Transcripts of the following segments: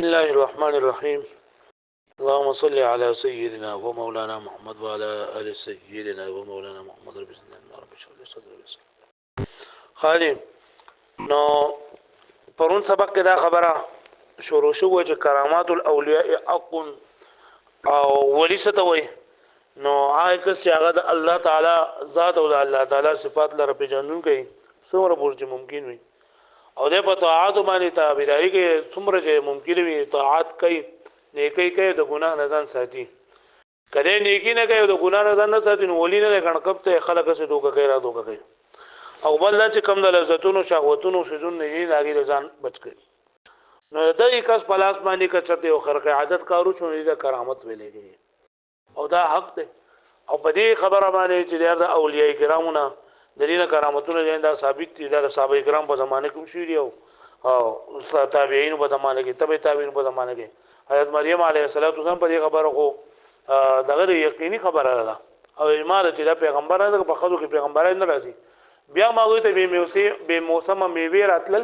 الله الرحمن الرحيم. اللهم صل على سيدنا ومولانا محمد وعلى آل سيدنا ومولانا محمد رب العالمين رب اشرح لي صدري ويسر خالي نو پرون سبق کې دا خبره شروع شو چې کرامات الاولیاء حق او ولی ستوي نو آیت چې هغه د الله تعالی ذات او د الله تعالی صفات لپاره پیژنون کوي څومره برج ممکن وي او د په طاعات باندې تابعداري کې څومره چې ممکن وي طاعات کوي نیکی کوي د ګناه نه ځان ساتي کله نیکی نه کوي د ګناه نه ځان نه ساتي نو ولي نه غنقب ته خلک څه دوکه کوي را دوکه کوي او بل چې کم د لذتونو شهوتونو سيزون نه یې لاګي ځان بچ کوي نو د کس پلاس باندې کچته او خرق عادت کارو شو د کرامت ویلې او دا حق دی او په دې خبره باندې چې د اولیاء کرامونه د دې کرامتونه دا ثابت دي د صحابه کرام په زمانه کې شو دي او تابعین په زمانه کې تبع تابعین په زمانه کې حضرت مریم علیه السلام په دې خبره خو دغه یقیني خبره ده او ایمان چې د پیغمبر نه په خدو کې پیغمبرای نه راځي بیا ماوي ته به موسم میوه راتل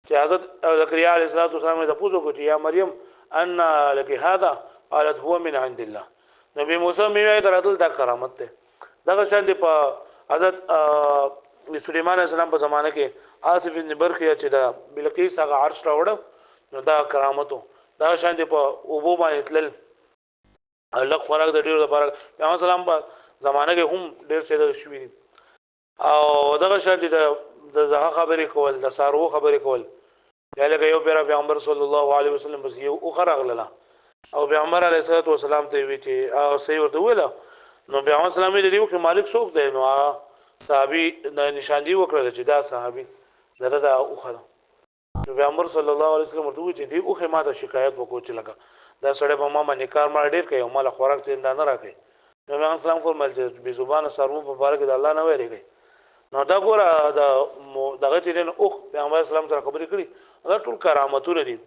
چې حضرت زکریا علیه السلام ته پوښتنه کوي یا مریم ان لك هذا قالت هو من عند الله نبی موسی میوه ته راتل دا کرامت ده دغه شان دی په حضرت سليمان عليه السلام په زمانه کې آصف بن برخیه چې دا بلقیس هغه عرش راوړ نو دا کرامتو دا شان دی په اوبو باندې تلل الله خوراک د ډیرو لپاره پیغمبر سلام په زمانه کې هم ډیر څه د شوی او دغه شان دی د زغه خبرې کول د سارو خبرې کول یاله یو پیغمبر صلی الله علیه وسلم بس یو اخر اغلله او پیغمبر علیه الصلاه والسلام ته وی چې او سې ورته ویله نو پیغمبر اسلام دې دیو کې مالک څوک دی نو صحابي د نشاندهي وکړه چې دا صحابي دغه دا اوخه نو پیغمبر صلی الله علیه وسلم ورته چې دی اوخه ما ته شکایت وکړو چې لکه دا سړی په ما باندې کار ما ډیر کوي او مال خوراک ته نه راکړي نو پیغمبر اسلام فرمایل چې به زبانه سرو په بارک د الله نه ویریږي نو دا ګوره دغه چې نن اوخ پیغمبر اسلام سره خبرې کړي دا ټول کرامتونه دي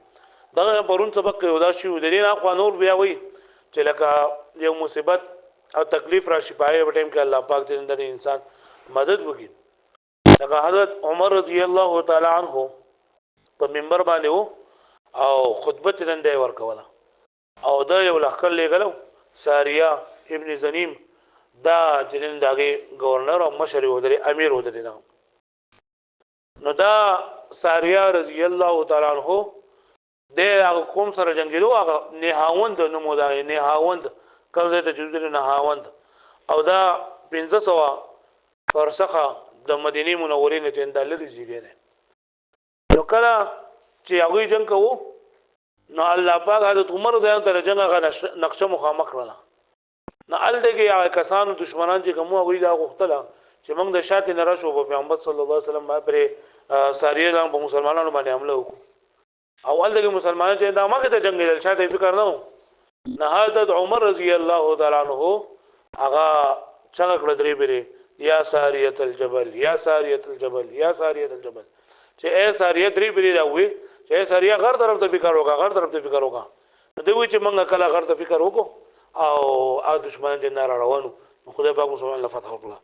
دغه پرون سبق کې ودا شو د دې نه خو نور بیا وي چې لکه یو مصیبت او تکلیف راشي پای په ټیم کې الله پاک دې اندر انسان مدد وکړي لکه حضرت عمر رضی الله تعالی عنہ په منبر باندې او خطبه ترنده ورکوله او دا یو لخر لګلو ساریه ابن زنیم دا جنن داغه گورنر او مشر ودري امیر ودري نو دا ساریه رضی الله تعالی عنہ د قوم سره جنگیدو هغه نهاوند نمودای نهاوند کوزه ته جوړ نه هاوند او دا 1500 فرسخه د مدینه منورې نه تند لري زیږره نو کله چې هغه جنگ کوو نو الله پاک حضرت عمر ځان ته جنگ غا نقشه مخامخ کړل نو ال دغه هغه کسانو دشمنان چې کوم هغه دا غوښتله چې موږ د شاته نه راشو په پیغمبر صلی الله علیه وسلم باندې ساریه د مسلمانانو باندې حمله وکړه اول دغه مسلمانانو چې دا مخه ته جنگ دل شاته فکر نه نه حضرت عمر رضی الله تعالی عنہ هغه څنګه کړ درې بری یا ساریه الجبل یا ساریه الجبل یا ساریه الجبل چې اے ساریه درې بری راوي چې اے ساریه غر طرف ته فکر وکړه غر طرف ته فکر وکړه دوی چې موږ کله غر ته فکر وکړو او دشمن دې نه روانو خدای پاک مسلمان له فتح وکړه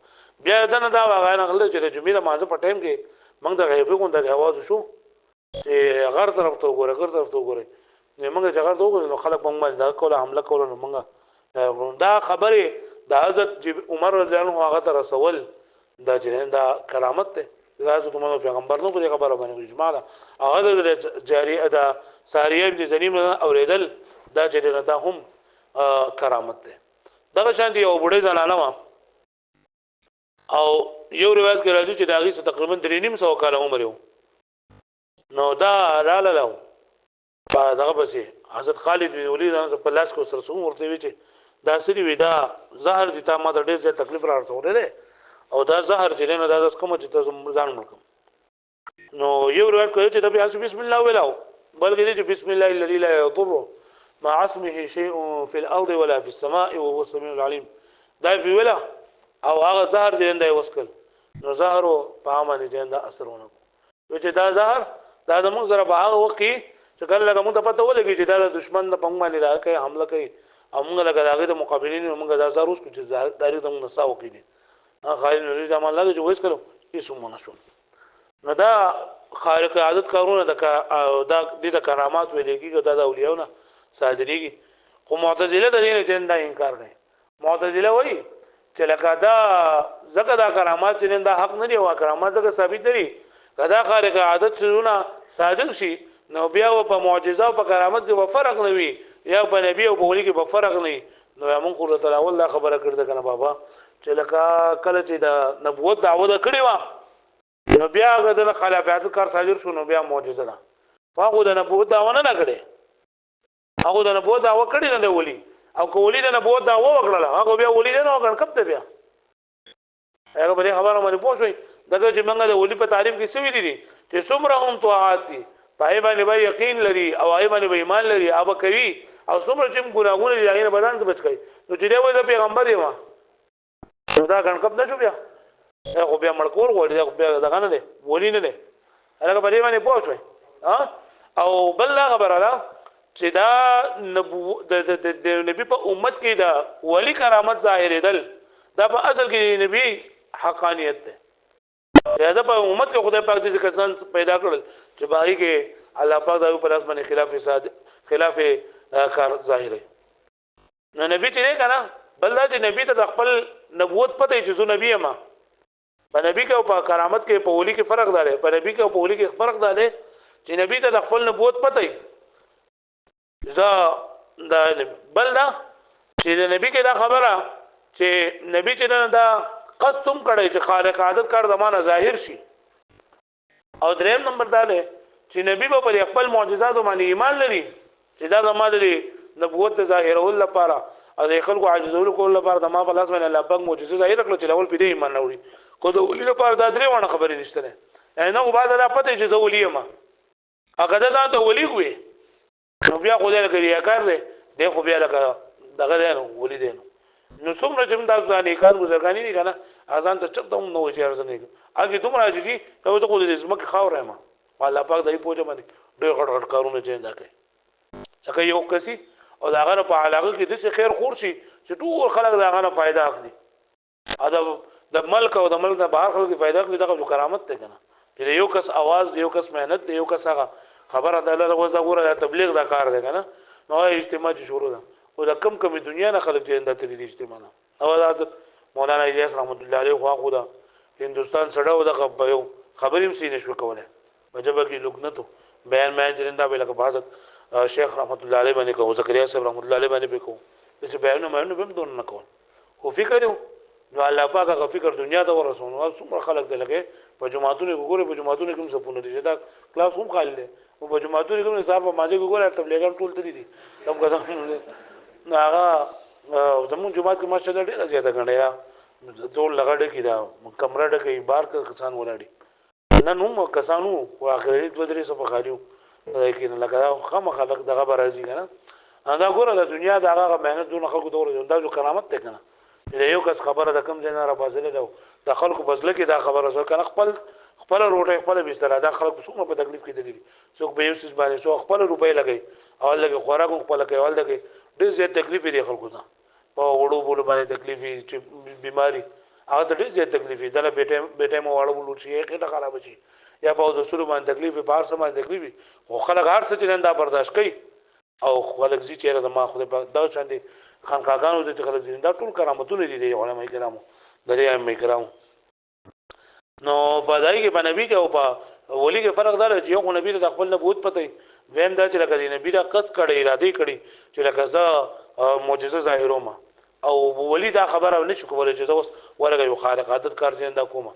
بیا دنه دا هغه نه غل چې د جمعې مانځ په ټیم کې موږ د غیبه کوم د आवाज شو چې غر طرف ته وګوره غر طرف ته وګوره موږ چې غر ته وګورو نو خلک موږ باندې دا کوله حمله کوله نو موږ دا خبره د حضرت عمر رضی الله عنه هغه ته رسول دا جنین دا کرامت ته حضرت عمر پیغمبر نو په خبره باندې اجماع ده هغه جاری ادا ساریه ابن زنیم اوریدل دا جنین دا هم کرامت ده دغه شان دی او بډې زنانه وا او یو روایت کې راځي چې دا غي تقریبا 3.5 کال عمر یو نو دا لاله دغه پسې حضرت خالد بن ولید په لاس کو سره سوم ورته وی چې دا سړي وی دا زهر دي تا ما ته ډېر تکلیف راځوره او دا زهر چې نه دا کوم چې ته ځان ملکم نو یو روایت کوي چې دا بسم الله ویلاو بلکې چې بسم الله الذي لا يضر مع اسمه شيء في الارض ولا في السماء وهو السميع العليم دا ویلا او هغه زهر دې اندای وسکل نو زهر په امانه دې انده اثرونه چې دا زهر دا د موږ سره په هغه وخت کې چې کله لکه موږ ته پته ولګي چې دا دشمن د پنګ باندې راکې حمله کوي او موږ لکه داغه د مقابلین موږ دا زار اوس چې داري ته موږ نساو کړي خالد نو دې عمل لګي چې وښ کړو هیڅ مونږ نشو نو دا خارق عادت کارونه د کرامات ویل کیږي د اولیاءونه صادریږي خو معتزله د دې نه انکار کوي معتزله وایي چې لکه دا زکه دا کرامات چې دا حق نه دی او کرامات زکه ثابت دي کدا خارق عادت شونه صادق شي نو بیا په معجزه او په کرامت کې به فرق نه وي یا په نبی او په ولی کې به فرق نه نو موږ خو تعالی والله خبره کړده کنه بابا چې لکه کله چې د نبوت دعوه کړې و نو بیا هغه د خلافت کار صادر شو نو بیا معجزه ده هغه د نبوت دعوه نه کړي هغه د نبوت دعوه کړي نه دی ولی او کولی د نبوت دعوه وکړه هغه بیا ولی نه وکړ کب ته بیا هغه به خبره مې پوښوي دغه چې موږ د ولی په تعریف کې څه ویلي دي چې څومره هم طاعات دي پای باندې به یقین لري او آی باندې به ایمان لري او کوي او څومره چې ګناهونه دي هغه بدن څخه بچ کوي نو چې دی وایي د پیغمبر دی ما دا ګڼکب نه شو بیا خو بیا مړکول غوړي بیا دغه نه دی ولی نه دی هغه په دې باندې پوښوي او بل خبره ده چې دا د نبی په امت کې دا ولی کرامت ظاهر دل دا په اصل کې نبی حقانیت ده دا په امت کې خدای پاک دې کسان پیدا کړل چې باقي کې الله پاک دا په لاس باندې خلاف کار ظاهر نو نبی چې کنه بل دا چې نبی ته خپل نبوت پته چې زو نبی ما په نبی کې او په کرامت کې په ولی کې فرق دی په نبی کې او په ولی کې فرق دی چې نبی ته خپل نبوت پته دا بل دا چې د نبی کې دا خبره چې نبی چې دا قصدم کړی چې خارق عادت کار زمانه ظاهر شي او دریم نمبر دا دی چې نبی په خپل معجزات باندې ایمان لري چې دا زمانه نبوت ته ظاهرول لپاره او د خلکو عاجزول کول لپاره د ما په لاس باندې الله پاک معجزه ظاهر کړل چې اول په دې ایمان راوړي خو د ولي لپاره دا درې ونه خبرې نشته نه نو بعد را پته چې زه ولي ما هغه دا ته ولي کوي نو بیا خو دې لري کار دی خو بیا لکه دغه دی نو ولي دی نو څومره چې دا ځانې کار گزارګانی نه کنه اذان ته چته نو چې ارزنه هغه دومره عاجزي ته خو دې زمکه خاور ما الله پاک دای پوجا باندې ډېر غټ کارونه چې دا کوي هغه یو کسي او دا غره په علاقه کې د څه خیر خور شي چې ټول خلک دا غره فائدہ اخلي ادب د ملک او د ملک د بهر خلک فائدہ اخلي دغه کرامت ته کنه چې یو کس आवाज یو کس مهنت یو کس هغه خبره د الله غوښه غوړه تبلیغ دا کار دی کنه نو اجتماع شروع ده او د کم دنیا نه خلک دې د تدریج اجتماع او حضرت مولانا الیاس رحمت الله علیه خو دا هندستان سره د خبرې مې نشو کوله وجبه کې لګنته بیان مې جندا به لکه حضرت شیخ رحمت الله علیه باندې کو زکریا صاحب رحمت الله علیه باندې به کو چې بیانونه مې به دون نه کول خو فکر یو نو الله پاک هغه فکر دنیا ته ورسونه او څومره خلک دې لګي په جماعتونو وګوره په جماعتونو کوم سپونه دي دا کلاس هم خال دي او په جماعتونو کوم حساب په ماجه وګوره تبلیغان ټول تدي دي کوم کده هغه زمون جماعت کې ماشاءالله ډیره زیاته غنډیا ټول لګړې کې دا کمره ډکې بار کسان ولاړي نه نو کسانو واخرې دوه درې صفه خالیو لیکن لکه خام خلق دغه برازي کنه دا ګوره د دنیا دغه مهنت دون خلکو دور دا جو کرامت ته کنه یو کس خبره د کم جنا را بازله دا د خلکو بزله کې دا خبره سره کنه خپل روټه خپل بستر دا خلک څومره په تکلیف کې دي څوک به یوسس باندې څو خپل روپۍ لګي او لګي خوراک خپل کوي ول دغه ډېر زیات تکلیف دي خلکو ته په وړو بول باندې تکلیف چې بیماری هغه ډېر زیات تکلیف دي دا بیٹه مو وړو بول شي کې خراب شي یا په د سرو باندې تکلیف په هر سم باندې تکلیف خو خلک هر څه چې نن دا برداشت کوي او خلک زی چیرې ما خو دا چاندي خانقاګانو د خلک دي دا ټول کرامتونه دي علماء کرامو درې ائمه کرامو نو په دای کې په نبی کې او په ولی کې فرق دا چې یو نبی د خپل نبوت پته ویم دا چې لکه دی نبی دا قصد کړي اراده کړي چې لکه زه معجزه ظاهرومه او ولی دا خبره نه شو کولای چې اوس ورګه یو خارق عادت کار دي دا کومه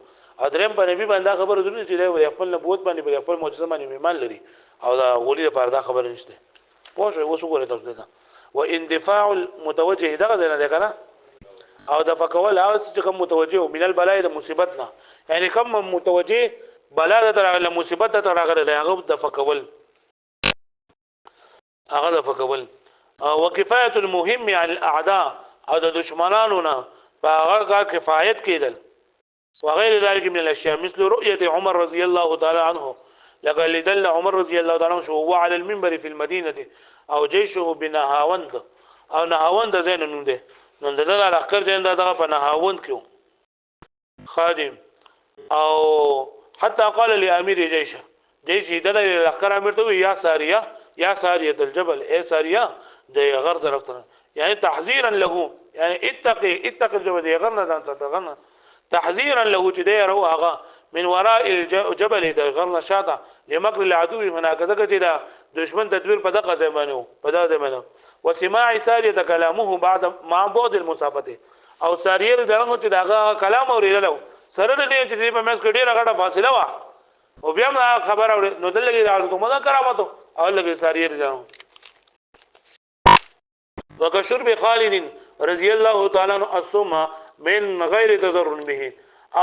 ادریم په نبی باندې خبره درنه چې دی خپل نبوت باندې په خپل معجزه باندې ایمان لري او دا ولی لپاره دا خبره نشته پوه شو اوس وګورئ تاسو دا و اندفاع المتوجه دغه نه ده کنه او د فکول او چې کوم متوجه من البلاء د مصیبت نه یعنی کوم متوجه بلا د تر مصیبت د تر هغه د فکول هغه د فکول او کفایت المهم عن الاعداء او د دشمنانو نه هغه کا کفایت کېدل وغير ذلك من الاشياء مثل رؤيه عمر رضي الله تعالى عنه لقد دل عمر رضي الله تعالى عنه وهو على المنبر في المدينه او جيشه بنهاوند او نهاوند زين نوم ده نو دغه اخر دین دغه په نهاوند کې خادم او حتى قال لامير جيشه جيشي دل الاخر امر تو يا ساريه يا ساريه الجبل اي ساريه ده غر درفتنا يعني تحذيرا له يعني اتقي الجبل دي غرنا ده تغنى تحذيرا له جدي روها من وراء الجبل ده غرنا شاطا لمكر العدو هناك ذا دشمن تدبير بدقه زمانه بدا زمانه وسماع ساريه كلامه بعد مع بعد المسافه او ساريه دغه چې دغه کلام اوریدلو سره دې چې په مېس کې ډیره غټه فاصله وا او بیا ما خبر اور نو دلګي راځو ته مدا کرامتو او لګي ساريه جانو وكشرب خالد رضي الله تعالى عنه السم من غير تضرر به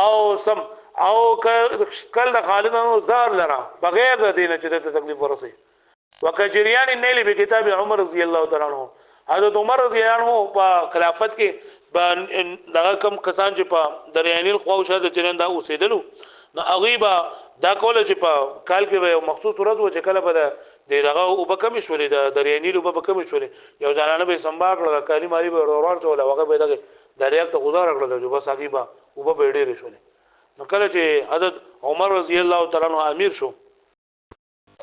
او سم او کل خالد زار لرا بغیر د دینه چې ته تکلیف ورسي وکجریان النیل بکتاب عمر رضی الله تعالی عنہ حضرت عمر رضی الله عنه په خلافت کې دغه کم کسان چې په دریانیل قوشه د چرنده اوسېدلو نو غیبا دا کول چې په کال کې به مخصوص ورځ و چې کله به دغه او بکم شولې د دریانیل او بکم شولې یو ځانانه به سمبا کړل کالی ماری به ورور ټول هغه به دغه دریاب ته گزار کړل چې بس غیبا او به ډېر شولې نو کله چې حضرت عمر رضی الله تعالی عنہ امیر شو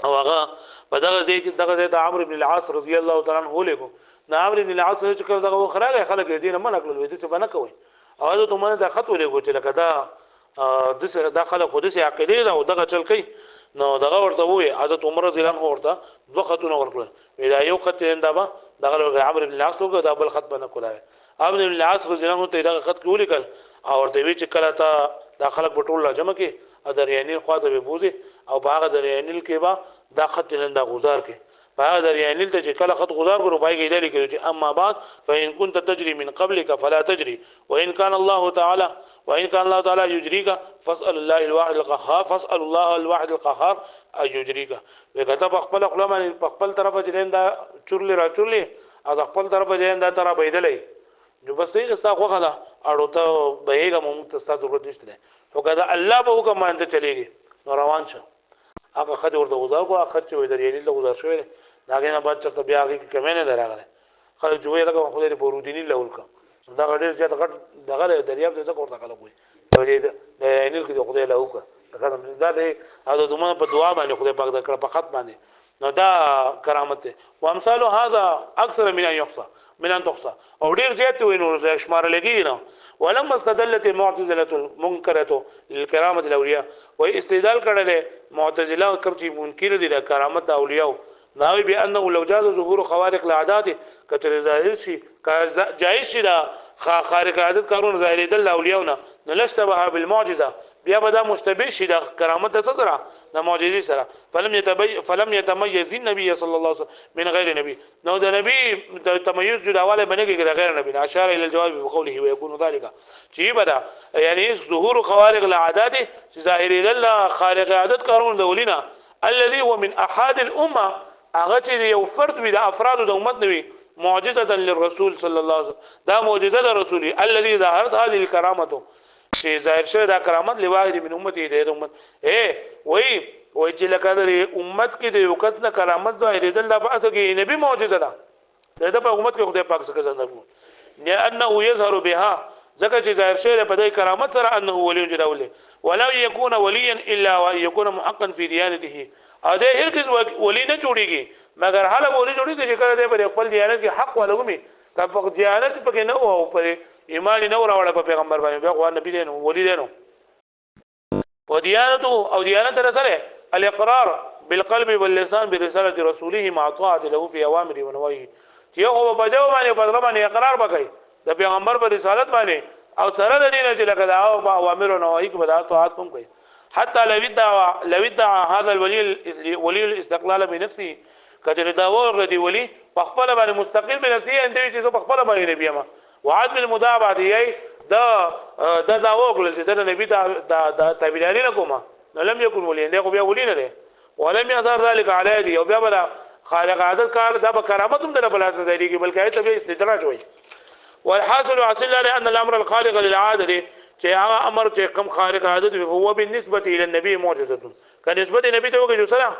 او هغه په دغه ځای کې دغه د عمرو بن العاص رضی الله تعالی عنہ ولګو نو عمرو بن العاص چې کله دغه خراغه خلک دې نه منع کړل دې څه بنه کوي او حضرت عمر دا خط ولګو چې لکه دا داخله خو دې عقیده او دغه چل کوي نو دغه ورته وای حضرت عمر رضی الله عنه ورته دوه خطونه ورکړل ویلا یو خط انده دغه عمرو بن العاص لوګو دا بل خط بنه کولای عمرو بن العاص رضی الله عنه ته دغه خط کې ولیکل او ورته وی چې کله تا دا خلک بټول جمع کې ادریانیل خواته به بوزي او باغ دریانیل کې با دا خط نن دا گزار کې باغ دریانیل ته چې کله خط گزار کړو پای کې دلی کې چې اما بعد فإن كنت تجري من قبلك فلا تجري وإن كان الله تعالى يجريك فاسأل الله الواحد القهار فاسأل الله الواحد القهار أن يجريك وکته خپل خپل خپل طرفه چې دا چورلې را چورلې او خپل طرفه چې دا تر بيدلې جو بس یې استا خوخه دا اړو ته بهګه مونږ ته ستاسو ضرورت نشته خو کدا الله به حکم باندې چلےږي نو روان شه هغه خځه ورته گزار کو هغه چې وې درې له گزار شوې داګه نه بعد چرته بیا هغه کې کمه نه دراغله خلک جوړه لګو خو دې بورودینی لول کا دا غډیر چې دغه دریاب دې کوړه کله کوي د انیل کې خدای له وکړه دا دې هغه دومره په دعا باندې خدای پاک دا کړ په خط باندې نو دا کرامت او امثال هذا اكثر من ان يحصى من ان تحصى او ډیر زیات وینو شمار لګی نو ولما استدلت المعتزله المنكره للكرامه الاولياء و استدلال کړل معتزله کوم چې منکر دي د کرامت د اولیاء ناوی بانه لو جاز ظهور خوارق العادات کتر ظاهر شي جائز شي دا خارق عادت کارون ظاهر دل اولیاءنا نلشتبه بالمعجزه بیا بدا مشتبه شي د کرامت سره د معجزې سره فلم يتميز النبي صلى الله عليه وسلم من غير نبي نو د نبی تميز جداواله بنګي غیر نبی اشار الى الجواب بقوله ويكون ذلك چی بدا یعنی ظهور خوارق العادات ظاهر دل خارق عادت کارون د اولینا الذي هو من احد الامه هغه چې یو فرد وي د افراد د امت نوي معجزه للرسول صلی الله علیه وسلم دا معجزه د رسول الذي ظهرت هذه الكرامه چې ظاهر شوی دا کرامت لواحد من امته د امت وای چې لکه د امت کې د یو کس نه کرامت ظاهر دل په اساس کې نبی معجزه ده د په امت کې خدای پاک څخه څنګه کوي لانه يظهر بها ځکه چې ظاهر شوی په دې کرامت سره انه ولي جداوله ولا يكون وليا الا وان يكون محقا في ديانته ا دې هرگز ولی نه جوړيږي مگر حاله ولی جوړيږي چې کله دې پر خپل دیانت کې حق ولومي که په دیانت پکې نه او پر ایمان نه راوړل په پیغمبر باندې بیا خو نبی دې نو ولی دې نو وديانته او ديانت رسوله الاقرار بالقلب واللسان برساله رسوله مع طاعه له في اوامره ونواهيه چې هو بجو باندې په باندې اقرار وکړي د پیغمبر پر رسالت باندې او سره د دین چې لکه دا او اوامر او نواهی کې بدعت او عادت کوي حتى لو ادعى هذا الولي الاستقلال بنفسه کله دا ورغدي ولي په خپل باندې مستقل بنفسه انده چې په خپل باندې نبی ما وعدم المدابعه دی دا وکړل چې د نبی دا تابعداري نه کومه لم يكن ولي انده خو بیا ولي نه دی ولم يظهر ذلك على يدي او بیا بل خارق عادت کار دا کرامت هم د بلات ظاهري کې بلکې ته به استدراج وي والحاصل حاصل لان الامر الخارق للعاده چې هغه امر چې کم خارق عادت هو بالنسبه الى النبي معجزه کنه نسبت نبی ته وګورئ سره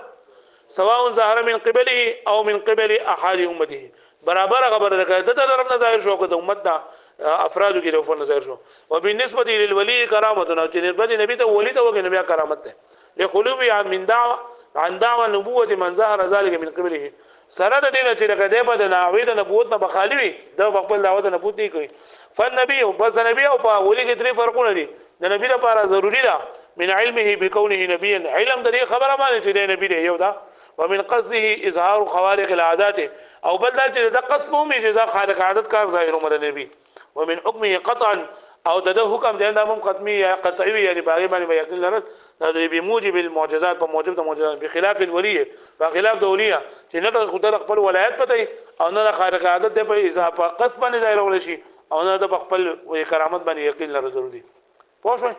سواء ظاهر من قبله او من قبل احد امته برابر خبر ده د طرف نه ظاهر شو د امت دا افراد کې له ظاهر شو وبالنسبه للولي کرامتنا چې نسبت نبی ته ولی ته وګنه بیا کرامت ده لخلوی من دعوه عن دعوه نبوه من ظهر ذلك من قبله سره د دینه چې دغه په د ناوید نبوت نه بخالوي د خپل دعوت نبوت دی کوي فالنبي بس نبی او په ولي کې درې فرقونه دي د نبی لپاره ضروری ده من علمه بكونه نبيا علم د دې خبره باندې چې د نبی دی یو دا ومن قصده اظهار خوارق العادات او بل دا چې د قصد مو چې خارق عادت کار ظاهر مد نبی ومن حكمه قطعا او د حکم د امام قطعي یا قطعي یعنی باغی باندې یقین لرل د بموجب المعجزات په موجب د معجزات بخلاف الولي بخلاف د وليه چې نه خدای خپل ولایت پته او نه خارق عادت د په اضافه قصد باندې ظاهر ول شي او نه د خپل کرامت باندې یقین لرل ضروري پوه شئ.